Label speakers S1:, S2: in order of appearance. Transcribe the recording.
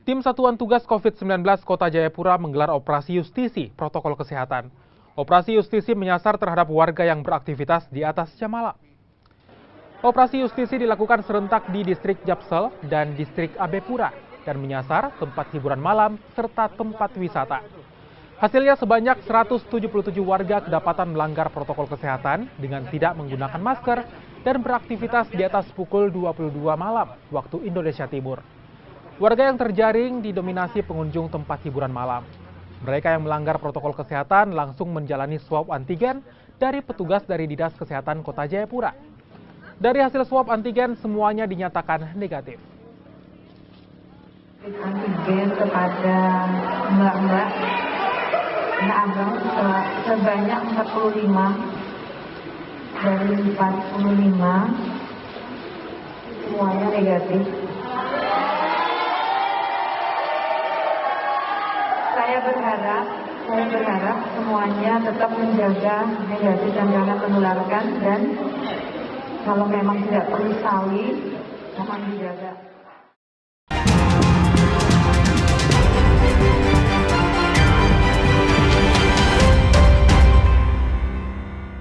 S1: Tim Satuan Tugas COVID-19 Kota Jayapura menggelar operasi justisi protokol kesehatan. Operasi justisi menyasar terhadap warga yang beraktivitas di atas jam malam. Operasi justisi dilakukan serentak di distrik Japsel dan distrik Abepura dan menyasar tempat hiburan malam serta tempat wisata. Hasilnya sebanyak 177 warga kedapatan melanggar protokol kesehatan dengan tidak menggunakan masker dan beraktivitas di atas pukul 22 malam waktu Indonesia Timur. Warga yang terjaring didominasi pengunjung tempat hiburan malam. Mereka yang melanggar protokol kesehatan langsung menjalani swab antigen dari petugas dari Dinas Kesehatan Kota Jayapura. Dari hasil swab antigen semuanya dinyatakan negatif.
S2: Antigen kepada mbak-mbak abang sebanyak 45 dari 45 semuanya negatif. Saya berharap semuanya tetap menjaga negatif dan jangan menularkan, dan kalau memang tidak perlu salin, mohon dijaga.